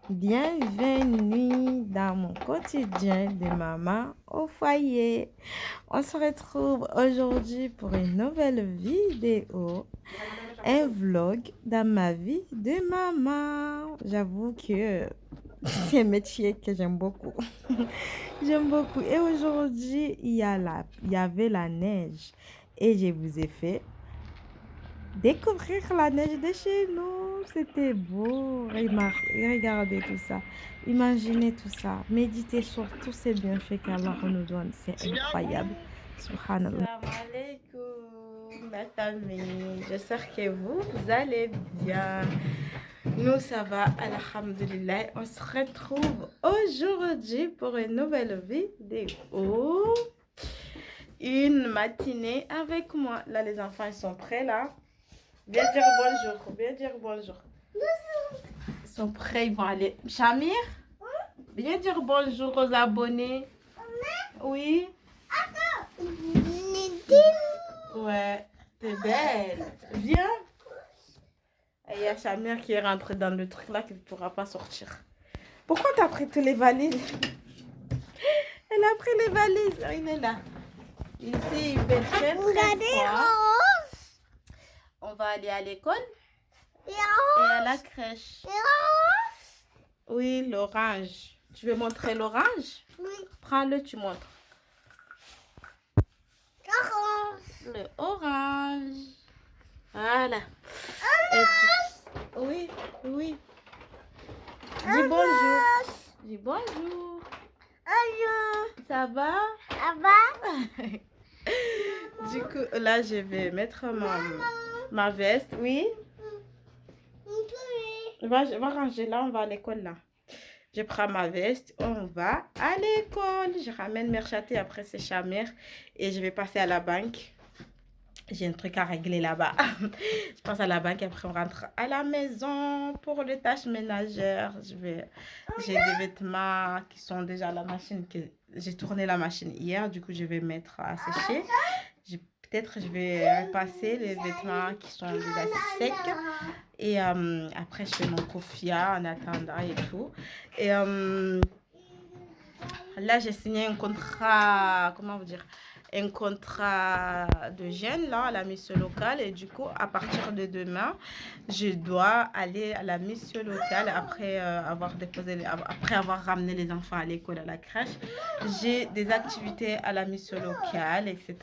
Bienvenue dans mon quotidien de maman au foyer. On se retrouve aujourd'hui pour une nouvelle vidéo, un vlog dans ma vie de maman. J'avoue que c'est un métier que j'aime beaucoup. J'aime beaucoup. Et aujourd'hui, il y avait la neige et je vous ai fait découvrir la neige de chez nous. C'était beau. Regardez tout ça. Imaginez tout ça. Méditez sur tous ces bienfaits qu'Allah nous donne. C'est incroyable. Subhanallah. Assalamu alaikum, ma famille. J'espère que vous allez bien. Nous, ça va, alhamdulillah. On se retrouve aujourd'hui pour une nouvelle vidéo. Une matinée avec moi. Là, les enfants, ils sont prêts, là. Viens dire bonjour. Viens dire bonjour. Ils sont prêts, ils vont aller. Chamir, viens dire bonjour aux abonnés. Oui. Ouais, t'es belle. Viens. Et il y a Chamir qui est rentré dans le truc là qui ne pourra pas sortir. Pourquoi t'as pris toutes les valises? Elle a pris les valises. Il est là. Ici, il fait très froid. On va aller à l'école et à la crèche. Oui, l'orange. Tu veux montrer l'orange? Oui. Prends-le, tu montres. Le orange. Voilà. Oui, oui. Dis bonjour. Dis bonjour. Bonjour. Ça va? Ça va? Du coup, là, je vais mettre ma veste. Oui. Va ranger là, on va à l'école là. Je prends ma veste, on va à l'école. Je ramène Merchaté, après c'est Chamir. Et je vais passer à la banque. J'ai un truc à régler là-bas. Je passe à la banque, après on rentre à la maison pour les tâches ménagères. J'ai des vêtements qui sont déjà à la machine. J'ai tourné la machine hier, du coup je vais mettre à sécher. Peut-être je vais passer les vêtements qui sont déjà secs. Et après je fais mon kofia en attendant et tout. Et là j'ai signé un contrat, comment vous dire, un contrat de jeûne là à la mission locale, et du coup à partir de demain je dois aller à la mission locale après après avoir ramené les enfants à l'école, à la crèche. J'ai des activités à la mission locale, etc.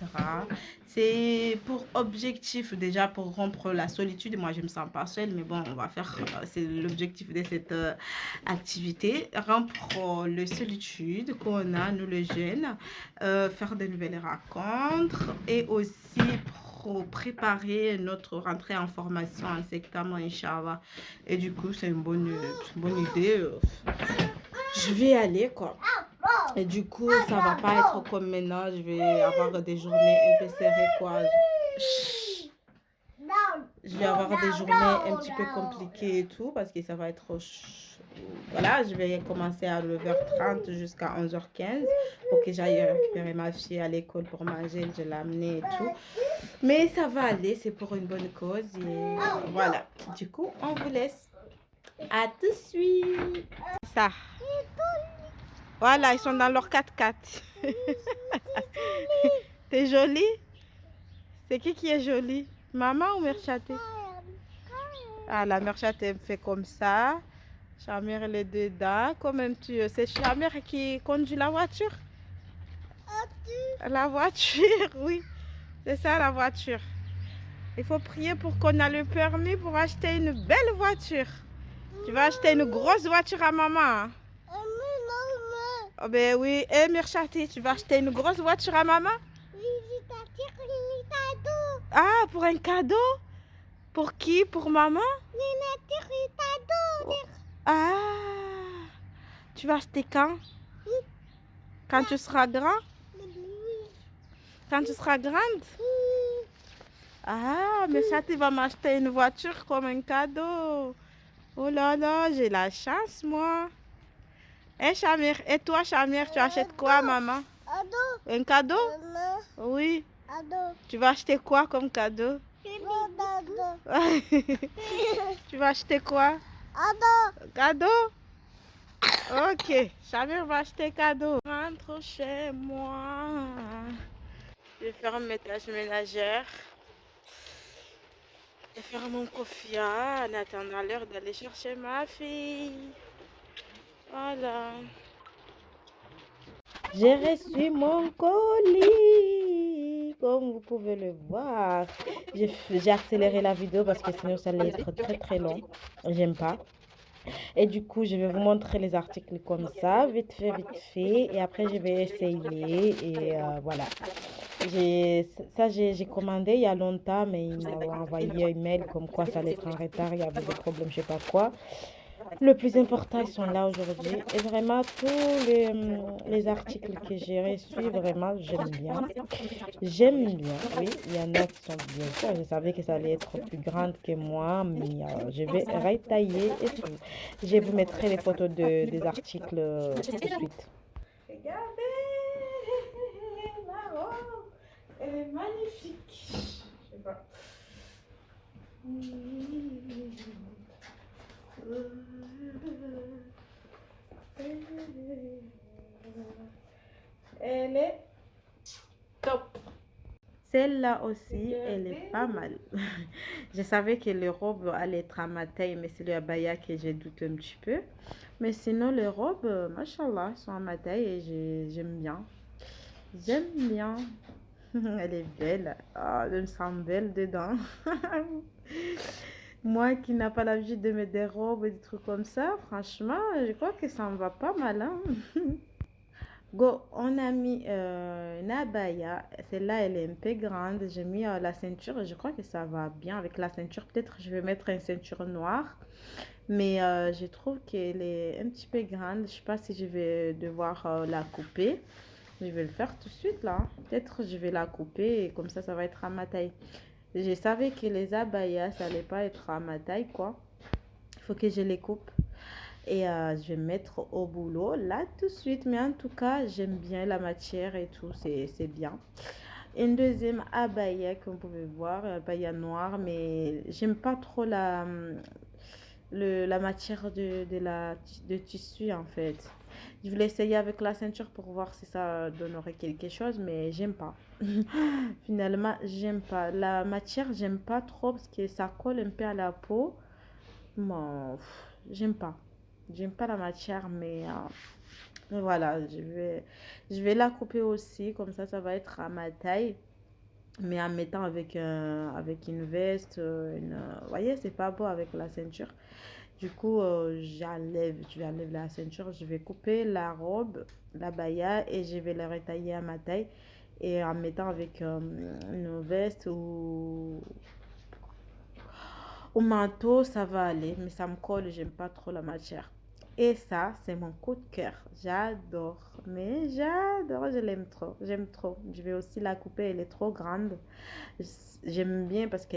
C'est pour objectif déjà pour rompre la solitude. Moi je me sens pas seule, mais bon, on va faire, c'est l'objectif de cette activité, rompre la solitude qu'on a nous les jeunes, faire de nouvelles rencontres et aussi pour préparer notre rentrée en formation en septembre, Inch'Allah. Et du coup c'est une bonne idée. Je vais aller quoi. Et du coup ça va pas être comme maintenant, je vais avoir des journées un peu serrées quoi. Je vais avoir des journées un petit peu compliquées et tout parce que ça va être voilà, je vais commencer à 9h30 jusqu'à 11h15 pour que j'aille récupérer ma fille à l'école pour manger. Je l'ai amenée et tout. Mais ça va aller, c'est pour une bonne cause. Et voilà. Du coup, on vous laisse. À tout de suite. Ça. Voilà, ils sont dans leur 4x4. T'es jolie? C'est qui est jolie? Maman ou Merchaté? Ah, la Merchaté fait comme ça. Chamir, elle est dedans. Comment tu... C'est Chamir qui conduit la voiture? La voiture, oui. C'est ça la voiture. Il faut prier pour qu'on ait le permis pour acheter une belle voiture. Tu vas acheter une grosse voiture à maman. Oh ben oui. Et Merchaté, tu vas acheter une grosse voiture à maman? Oui, je t'attire un cadeau. Ah, pour un cadeau? Pour qui? Pour maman? Un cadeau. Ah, tu vas acheter quand? Oui. Quand tu seras grand? Oui. Quand tu seras grande? Oui. Ah, mais ça, tu vas m'acheter une voiture comme un cadeau. Oh là là, j'ai la chance, moi. Eh, Chamir, et toi, Chamir, tu achètes quoi, maman? Un cadeau? Oui. Tu vas acheter quoi comme cadeau? Tu vas acheter quoi? Cadeau? Ok, Chamir va acheter cadeau. Je rentre chez moi. Je vais faire mes tâches ménagères et faire mon kofia en attendant l'heure d'aller chercher ma fille. Voilà. J'ai reçu mon colis, comme vous pouvez le voir. J'ai accéléré la vidéo parce que sinon ça allait être très très long. J'aime pas. Et du coup, je vais vous montrer les articles comme ça, vite fait, vite fait. Et après, je vais essayer. Et voilà. J'ai commandé il y a longtemps, mais ils m'ont envoyé un email comme quoi ça allait être en retard. Il y avait des problèmes, je sais pas quoi. Le plus important, ils sont là aujourd'hui. Et vraiment, tous les articles que j'ai reçus, vraiment, j'aime bien. J'aime bien, oui. Il y en a qui sont bien sûr. Je savais que ça allait être plus grande que moi, mais je vais retailler et tout. Je vous mettrai les photos des articles tout de suite. Regardez la robe. Elle est magnifique. Je sais pas. Elle est top. Celle-là aussi, elle est pas mal. Je savais que les robes allaient être à ma taille, mais c'est le abaya que j'ai douté un petit peu. Mais sinon, les robes, machallah, sont à ma taille et j'aime bien. J'aime bien. Elle est belle. Ah, je me sens belle dedans. Moi qui n'ai pas l'habitude de mettre des robes et des trucs comme ça, franchement, je crois que ça me va pas mal. Hein? Go, on a mis une abaya. Celle-là, elle est un peu grande. J'ai mis la ceinture et je crois que ça va bien avec la ceinture. Peut-être je vais mettre une ceinture noire. Mais je trouve qu'elle est un petit peu grande. Je ne sais pas si je vais devoir la couper. Je vais le faire tout de suite là. Peut-être je vais la couper et comme ça va être à ma taille. Je savais que les abayas, ça allait pas être à ma taille quoi. Il faut que je les coupe. Et je vais me mettre au boulot là tout de suite. Mais en tout cas, j'aime bien la matière et tout. C'est bien. Une deuxième abaya, comme vous pouvez voir, abaya noire. Mais j'aime pas trop la matière de tissu en fait. Je voulais essayer avec la ceinture pour voir si ça donnerait quelque chose. Mais j'aime pas. Finalement, j'aime pas. La matière, j'aime pas trop parce que ça colle un peu à la peau. Bon, j'aime pas. J'aime pas la matière, mais voilà, je vais la couper aussi, comme ça va être à ma taille, mais en mettant avec une veste, vous voyez, c'est pas beau avec la ceinture. Du coup, je vais enlever la ceinture, je vais couper la robe, la baya, et je vais la retailler à ma taille, et en mettant avec une veste ou au manteau, ça va aller, mais ça me colle, j'aime pas trop la matière. Et ça, c'est mon coup de cœur. J'adore, mais j'adore, je l'aime trop, j'aime trop. Je vais aussi la couper, elle est trop grande. J'aime bien parce que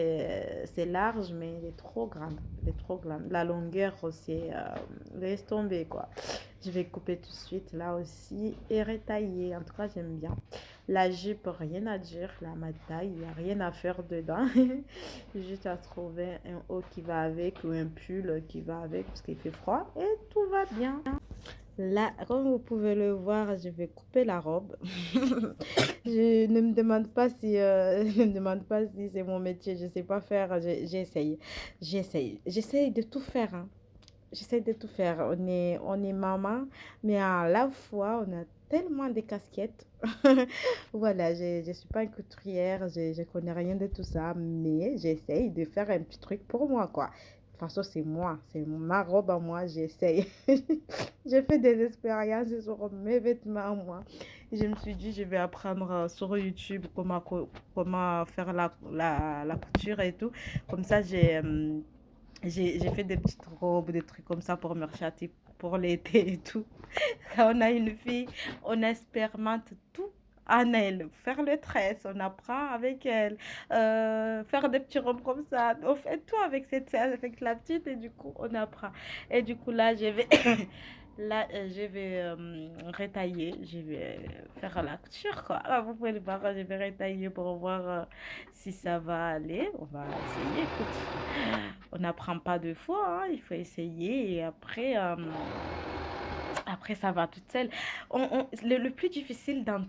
c'est large, mais elle est trop grande. Elle est trop grande. La longueur aussi, laisse tomber quoi. Je vais couper tout de suite là aussi et retailler. En tout cas, j'aime bien. La jupe, rien à dire. La ma taille, il n'y a rien à faire dedans. Juste à trouver un haut qui va avec ou un pull qui va avec parce qu'il fait froid et tout va bien. Là, comme vous pouvez le voir, je vais couper la robe. Je ne me demande pas si, je me demande pas si c'est mon métier. Je sais pas faire. J'essaye de tout faire. Hein. J'essaie de tout faire. On est maman, mais à la fois, on a tellement de casquettes. Voilà, je suis pas une couturière, je connais rien de tout ça, mais j'essaye de faire un petit truc pour moi, quoi. De toute façon, c'est moi, c'est ma robe à moi, j'essaye. J'ai fait des expériences sur mes vêtements à moi. Je me suis dit, je vais apprendre sur YouTube comment faire la couture et tout. Comme ça, j'ai fait des petites robes, des trucs comme ça pour me rechatter pour l'été et tout. Quand on a une fille, on expérimente tout en elle. Faire le tresse, on apprend avec elle. Faire des petits robes comme ça. On fait tout avec la petite et du coup, on apprend. Et du coup, là, je vais, là, je vais retailler. Je vais faire la couture, quoi. Ah, vous pouvez le voir, je vais retailler pour voir si ça va aller. On va essayer, écoute. On n'apprend pas deux fois, hein, il faut essayer et après, Après, ça va toute seule. Le plus difficile dans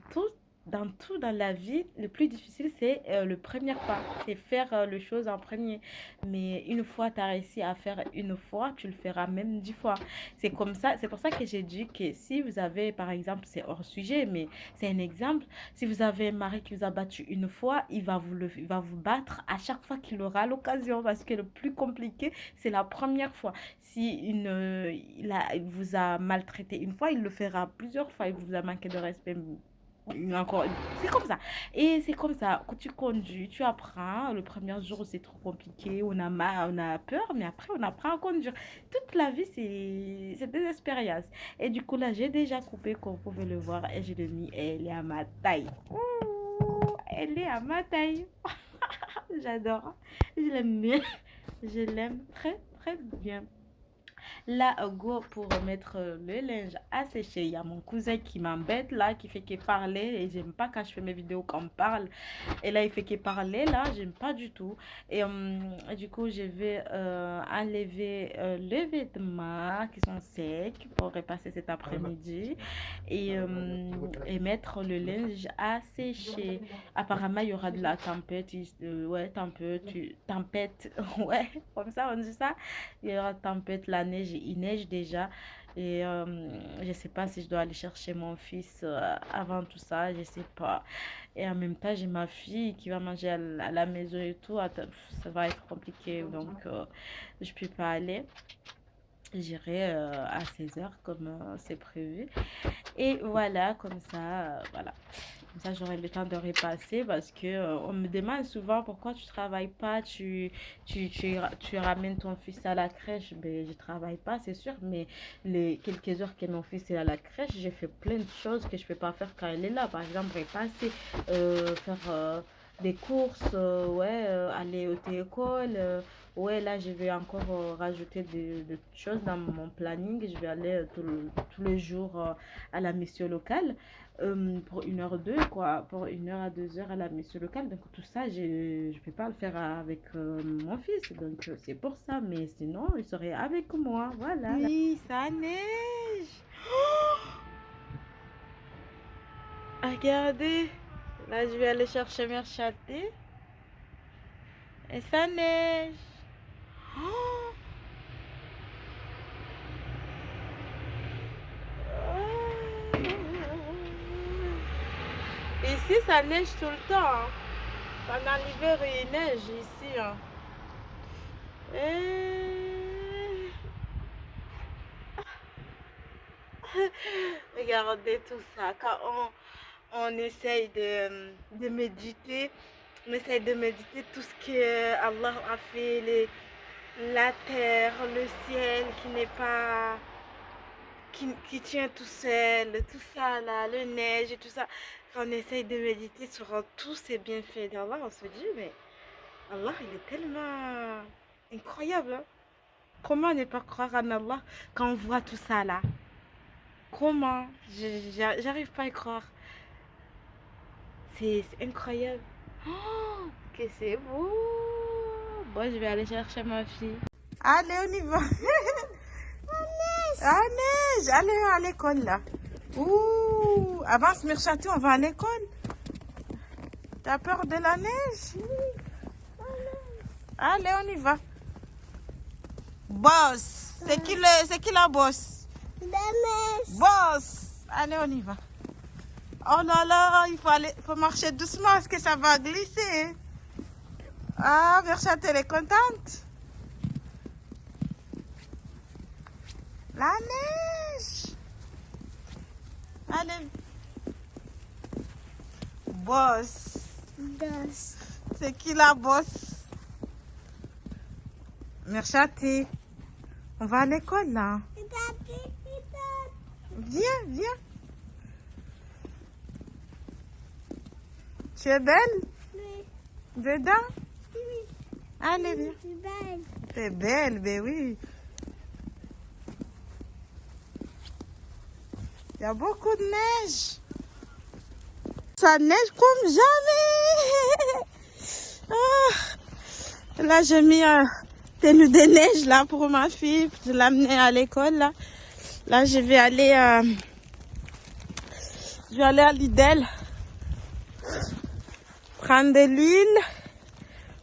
la vie, le plus difficile, c'est le premier pas. C'est faire les choses en premier. Mais une fois tu as réussi à faire une fois, tu le feras même 10 fois. C'est comme ça. C'est pour ça que j'ai dit que si vous avez, par exemple, c'est hors sujet, mais c'est un exemple. Si vous avez un mari qui vous a battu une fois, il va vous battre à chaque fois qu'il aura l'occasion. Parce que le plus compliqué, c'est la première fois. Si il vous a maltraité une fois, il le fera plusieurs fois. Il vous a manqué de respect encore. C'est comme ça. Et c'est comme ça. Quand tu conduis, tu apprends. Le premier jour, c'est trop compliqué. On a mal, on a peur, mais après, on apprend à conduire. Toute la vie, c'est des expériences. Et du coup, là, j'ai déjà coupé, comme vous pouvez le voir. Et je l'ai mis. Elle est à ma taille. Ouh, elle est à ma taille. J'adore. Je l'aime bien. Je l'aime très, très bien. Là, go pour mettre le linge à sécher. Il y a mon cousin qui m'embête là, qui fait qu'il parle. Et j'aime pas quand je fais mes vidéos qu'on parle. Et là, il fait qu'il parle là, j'aime pas du tout. Et du coup, je vais enlever les vêtements qui sont secs pour repasser cet après-midi. Et mettre le linge à sécher. Apparemment, il y aura de la tempête. Ouais, tempête. Ouais, comme ça, on dit ça. Il y aura tempête, la neige, il neige déjà. Et je sais pas si je dois aller chercher mon fils avant tout ça, je sais pas. Et en même temps, j'ai ma fille qui va manger à la maison et tout. Attends, ça va être compliqué, donc je peux pas aller. J'irai à 16 h comme c'est prévu. Et voilà, comme ça, voilà. Comme ça, j'aurai le temps de repasser parce que on me demande souvent pourquoi tu travailles pas, tu ramènes ton fils à la crèche. Ben, je travaille pas, c'est sûr, mais les quelques heures que mon fils est à la crèche, j'ai fait plein de choses que je peux pas faire quand il est là. Par exemple, repasser, faire des courses, ouais, aller au télécole. Ouais, là, je vais encore rajouter des choses dans mon planning. Je vais aller tous les jours à la mission locale pour 1 h 2, quoi. Pour 1 h à 2 h à la mission locale. Donc, tout ça, je ne peux pas le faire avec mon fils. Donc, c'est pour ça. Mais sinon, il serait avec moi. Voilà. Oui, ça neige. Regardez. Là, je vais aller chercher mes châtés. Et ça neige. Oh! Ici, ça neige tout le temps. Hein. Pendant l'hiver, il neige ici. Hein. Et... Regardez tout ça. Quand on essaye de méditer, on essaye de méditer tout ce que Allah a fait, la terre, le ciel qui n'est pas... Qui tient tout seul, tout ça là, le neige et tout ça. Quand on essaye de méditer sur tous ces bienfaits d'Allah, on se dit, mais Allah, il est tellement incroyable. Hein? Comment ne pas croire en Allah quand on voit tout ça là? Comment? J'arrive pas à y croire. C'est incroyable. Oh, que c'est beau. Bon, je vais aller chercher ma fille. Allez, on y va. Ah, neige. Allez à l'école là. Ouh, avance Mirchati, on va à l'école. T'as peur de la neige? Oui. Allez, on y va. Boss. C'est qui la boss? La neige. Boss. Allez, on y va. Oh là là, faut marcher doucement parce que ça va glisser. Ah, Mirchati, elle est contente. La neige. Allez. Boss. Boss. C'est qui la boss? Mirchati. On va à l'école là. Viens, viens. Tu es belle? Oui. Dedans? Oui. Allez, viens. Tu es belle. T'es belle, ben oui. Il y a beaucoup de neige. Ça neige comme jamais. Ah. Là, j'ai mis un tenue de neige là pour ma fille. Je l'ai amenée à l'école là. Là, je vais aller à Lidl prendre de l'huile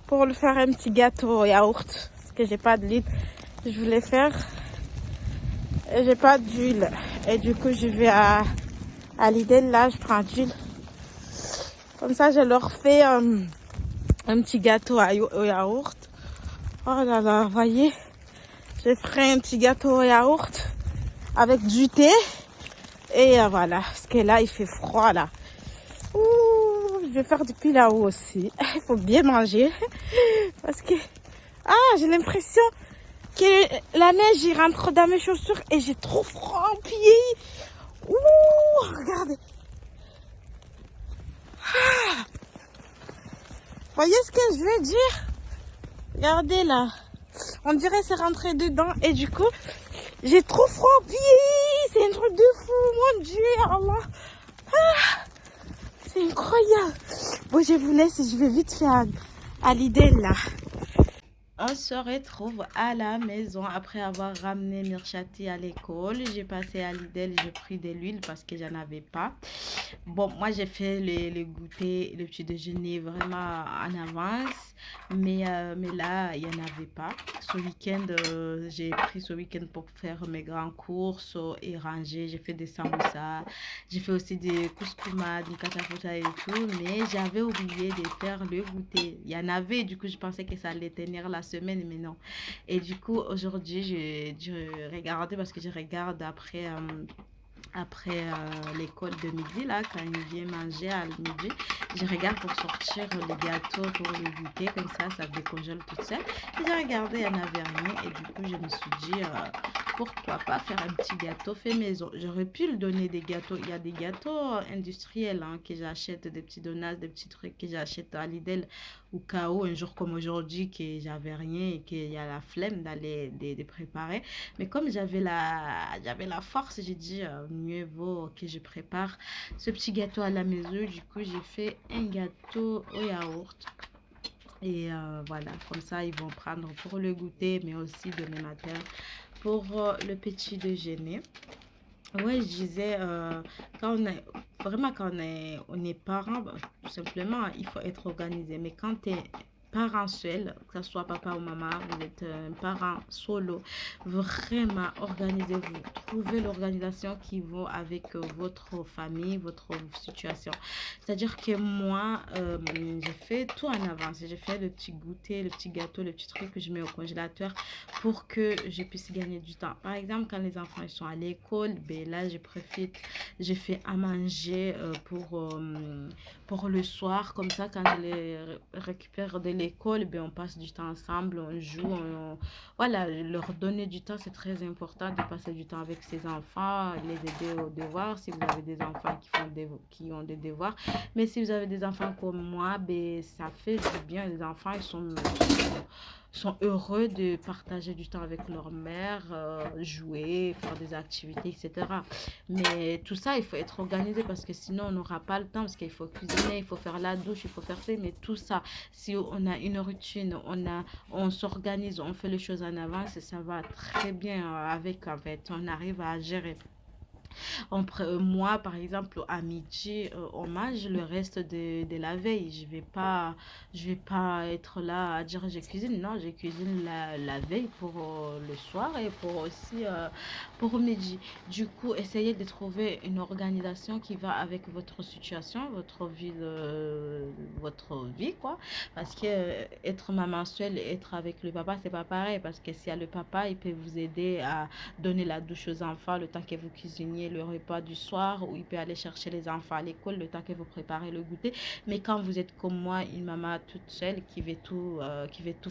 pour le faire un petit gâteau au yaourt. Parce que j'ai pas d'huile. Je voulais faire et j'ai pas d'huile. Et du coup, je vais à Lidl. Là, je prends d'huile. Comme ça, je leur fais un petit gâteau au yaourt. Oh là là, voyez, je ferai un petit gâteau au yaourt avec du thé. Et voilà, parce que là, il fait froid là. Ouh, je vais faire du pilaou aussi. Il faut bien manger. Parce que, j'ai l'impression que la neige, il rentre dans mes chaussures et j'ai trop froid en pied. Ouh, regardez. Voyez ce que je veux dire? Regardez là. On dirait c'est rentré dedans et du coup, j'ai trop froid au pied. C'est un truc de fou, mon Dieu, Allah. C'est incroyable. Bon, je vous laisse, je vais vite faire à Lidl là. On se retrouve à la maison après avoir ramené Mirchati à l'école. J'ai passé à Lidl, j'ai pris de l'huile parce que j'en avais pas. Bon, moi j'ai fait le goûter, le petit déjeuner vraiment en avance. Mais là, il n'y en avait pas. Ce week-end, j'ai pris ce week-end pour faire mes grandes courses et ranger. J'ai fait des samoussas. J'ai fait aussi des couscous, des katafuta et tout. Mais j'avais oublié de faire le goûter. Il y en avait, du coup, je pensais que ça allait tenir la semaine, mais non. Et du coup, aujourd'hui, j'ai regardé parce que je regarde après l'école de midi, là, quand il vient manger à midi, je regarde pour sortir les gâteaux pour le goûter, comme ça décongèle tout seul. Et j'ai regardé, il n'y en avait rien, et du coup, je me suis dit, pourquoi pas faire un petit gâteau fait maison. J'aurais pu le donner des gâteaux, il y a des gâteaux industriels que j'achète, des petits donuts, des petits trucs que j'achète à Lidl, au cas où, un jour comme aujourd'hui, que j'avais rien et qu'il y a la flemme d'aller de préparer. Mais comme j'avais la force, j'ai dit mieux vaut que je prépare ce petit gâteau à la maison. Du coup, j'ai fait un gâteau au yaourt. Et voilà, comme ça, ils vont prendre pour le goûter, mais aussi demain matin pour le petit déjeuner. Ouais, je disais, quand on est, vraiment, quand on est parent, bah, tout simplement, il faut être organisé. Mais quand tu es parent seul, que ce soit papa ou maman, vous êtes un parent solo, vraiment organisez-vous. Trouvez l'organisation qui va avec votre famille, votre situation. C'est-à-dire que moi, j'ai fait tout en avance. J'ai fait le petit goûter, le petit gâteau, le petit truc que je mets au congélateur pour que je puisse gagner du temps. Par exemple, quand les enfants ils sont à l'école, ben là, je profite, je fais à manger pour le soir. Comme ça, quand je les récupère de l'école, ben on passe du temps ensemble, on joue. Voilà, leur donner du temps, c'est très important de passer du temps avec ses enfants, les aider aux devoirs. Si vous avez des enfants qui ont des devoirs. Mais si vous avez des enfants comme moi, ben, ça fait du bien. Les enfants, ils sont heureux de partager du temps avec leur mère, jouer, faire des activités, etc. Mais tout ça, il faut être organisé parce que sinon, on n'aura pas le temps parce qu'il faut cuisiner, il faut faire la douche, il faut faire ça. Mais tout ça, si on a une routine, on s'organise, on fait les choses en avance, ça va très bien avec, en fait, on arrive à gérer. Moi, par exemple, à midi, on mange le reste de la veille. Je vais pas être là à dire je cuisine. Non, je cuisine la veille pour le soir et pour aussi pour midi. Du coup, essayez de trouver une organisation qui va avec votre situation, votre vie, quoi. Parce que être maman seule, être avec le papa, c'est pas pareil. Parce que s'il y a le papa, il peut vous aider à donner la douche aux enfants le temps que vous cuisiniez le repas du soir, ou il peut aller chercher les enfants à l'école le temps que vous préparez le goûter. Mais quand vous êtes comme moi, une maman toute seule qui veut tout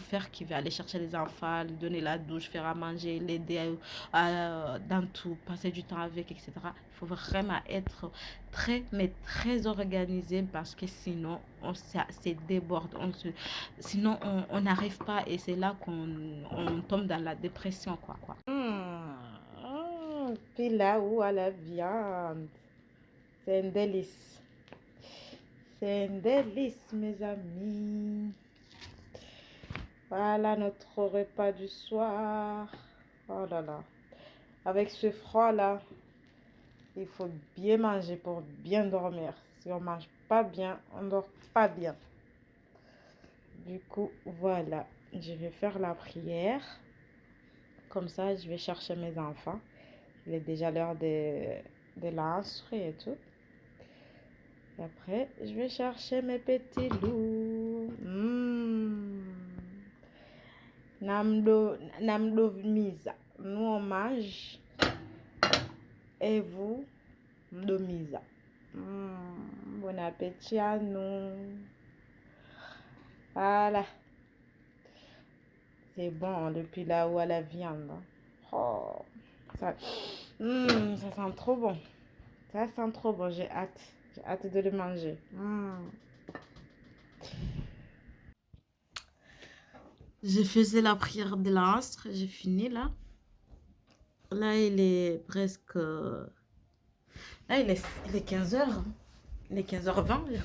faire, qui veut aller chercher les enfants, lui donner la douche, faire à manger, l'aider dans tout, passer du temps avec, etc. Il faut vraiment être très, mais très organisé parce que sinon, c'est déborde. Sinon, on n'arrive pas et c'est là on tombe dans la dépression, quoi. Pilaou à la viande. C'est un délice. C'est un délice, mes amis. Voilà notre repas du soir. Oh là là. Avec ce froid-là, il faut bien manger pour bien dormir. Si on mange pas bien, on dort pas bien. Du coup, voilà. Je vais faire la prière. Comme ça, je vais chercher mes enfants. Il est déjà l'heure de l'instruire et tout. Et après, je vais chercher mes petits loups. Namdo misa. Nous, on mange. Et vous, mdo misa. Bon appétit à nous. Voilà. C'est bon depuis là où à la viande. Oh, ça, ça sent trop bon. Ça sent trop bon. J'ai hâte. J'ai hâte de le manger. J'ai fait la prière de l'astre. J'ai fini là. Là, il est presque... Là, il est 15 heures. Il est 15h20.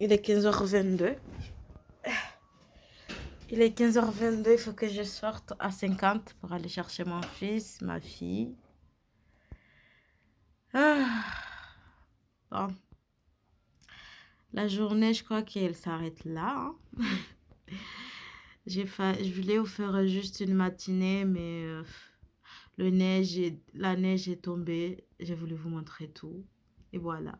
Il est 15h22. Il est 15h22. Il faut que je sorte à 50 pour aller chercher mon fils, ma fille. Bon. La journée, je crois qu'elle s'arrête là. Je voulais vous faire juste une matinée, mais la neige est tombée. J'ai voulu vous montrer tout. Et voilà.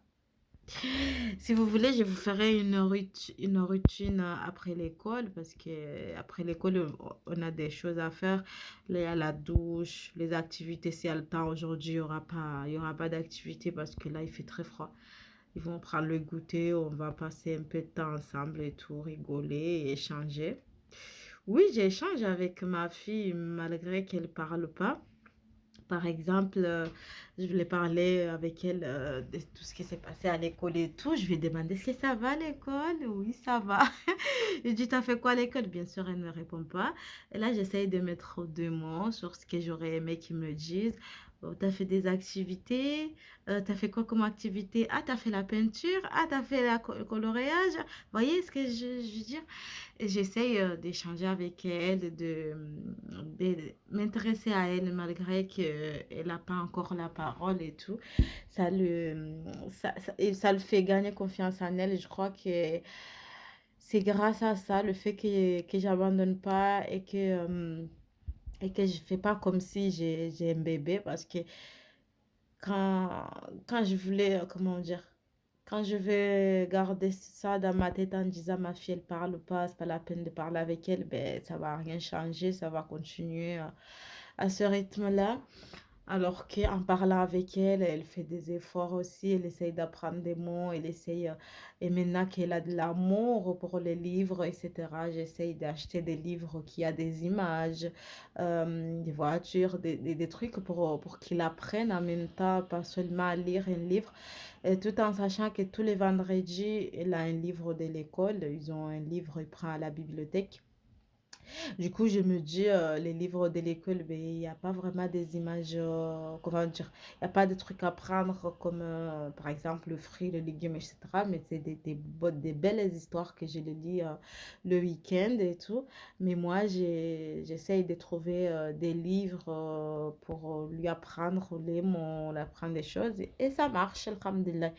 Si vous voulez, je vous ferai une routine après l'école parce que après l'école, on a des choses à faire. Là, il y a la douche, les activités. Si il y a le temps aujourd'hui, il y aura pas d'activité parce que là, il fait très froid. Ils vont prendre le goûter, on va passer un peu de temps ensemble et tout, rigoler et échanger. Oui, j'échange avec ma fille malgré qu'elle parle pas. Par exemple, je voulais parler avec elle de tout ce qui s'est passé à l'école et tout. Je lui ai demandé, est-ce que ça va à l'école? Oui, ça va. Je lui ai dit, t'as fait quoi à l'école? Bien sûr, elle ne me répond pas. Et là, j'essaye de mettre deux mots sur ce que j'aurais aimé qu'ils me disent. Oh, t'as fait des activités? T'as fait quoi comme activité? Ah, t'as fait la peinture? Ah, t'as fait le coloriage? Vous voyez ce que je veux dire? Et j'essaye d'échanger avec elle, de m'intéresser à elle malgré qu'elle n'a pas encore la parole et tout. Et ça le fait gagner confiance en elle. Je crois que c'est grâce à ça, le fait que j'abandonne pas et que je fais pas comme si j'ai un bébé parce que quand, quand je voulais, comment dire, quand je vais garder ça dans ma tête en disant ma fille, elle parle pas, c'est pas la peine de parler avec elle, ben ça va rien changer, ça va continuer à ce rythme-là. Alors qu'en parlant avec elle, elle fait des efforts aussi, elle essaye d'apprendre des mots, elle essaye, et maintenant qu'elle a de l'amour pour les livres, etc., j'essaye d'acheter des livres qui a des images, des voitures, des trucs pour qu'il apprenne en même temps, pas seulement à lire un livre, et tout en sachant que tous les vendredis, elle a un livre de l'école, ils ont un livre, il prend à la bibliothèque. Du coup, je me dis, les livres de l'école, ben, il n'y a pas vraiment des images, comment dire, il n'y a pas de trucs à prendre comme, par exemple, le fruit, le légume, etc. Mais c'est des belles histoires que je les lis le week-end et tout. Mais moi, j'essaye de trouver des livres pour lui apprendre les mots, lui apprendre des choses. Et ça marche, alhamdulillah.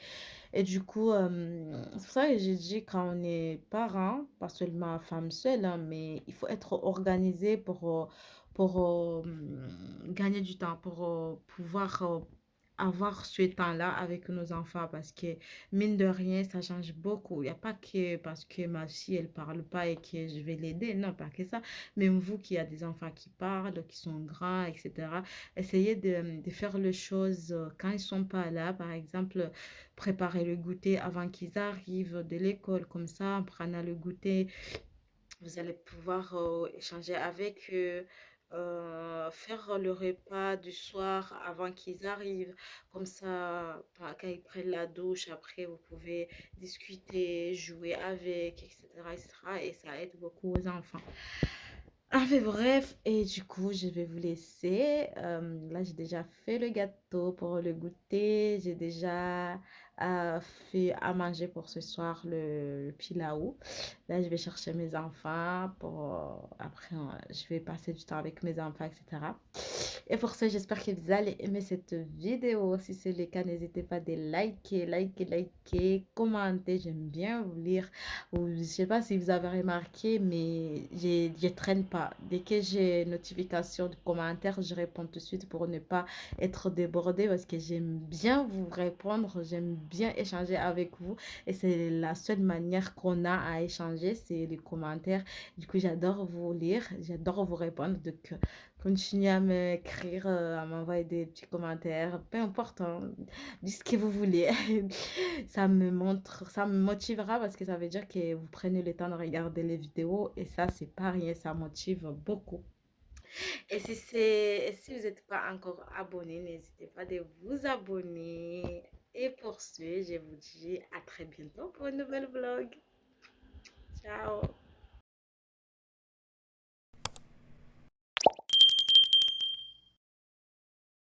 Et du coup, c'est pour ça que j'ai dit quand on est parent, pas seulement femme seule, hein, mais il faut être organisé pour gagner du temps, pour pouvoir avoir ce temps-là avec nos enfants parce que mine de rien, ça change beaucoup. Il n'y a pas que parce que ma fille, elle parle pas et que je vais l'aider, non, pas que ça. Même vous qui avez des enfants qui parlent, qui sont grands, etc., essayez de faire les choses quand ils sont pas là. Par exemple, préparer le goûter avant qu'ils arrivent de l'école. Comme ça, en prenant le goûter, vous allez pouvoir échanger avec eux, faire le repas du soir avant qu'ils arrivent. Comme ça, quand ils prennent la douche, après, vous pouvez discuter, jouer avec, etc., etc. Et ça aide beaucoup aux enfants. Enfin bref, et du coup, je vais vous laisser. Là, j'ai déjà fait le gâteau pour le goûter. J'ai déjà fait à manger pour ce soir le pilaou. Là, je vais chercher mes enfants après, je vais passer du temps avec mes enfants, etc. Et pour ça, j'espère que vous allez aimer cette vidéo. Si c'est le cas, n'hésitez pas à liker, commenter. J'aime bien vous lire. Ou, je sais pas si vous avez remarqué, mais je traîne pas. Dès que j'ai une notification de commentaires, je réponds tout de suite pour ne pas être débordée parce que j'aime bien vous répondre. J'aime bien échanger avec vous. Et c'est la seule manière qu'on a à échanger, c'est les commentaires. Du coup, j'adore vous lire, j'adore vous répondre. Donc, continuez à m'écrire, à m'envoyer des petits commentaires, peu importe, hein, dites ce que vous voulez. Ça me motivera parce que ça veut dire que vous prenez le temps de regarder les vidéos et ça, c'est pas rien, ça motive beaucoup. Et si vous n'êtes pas encore abonné, n'hésitez pas de vous abonner. Et pour ce, je vous dis à très bientôt pour un nouvel vlog. Ciao!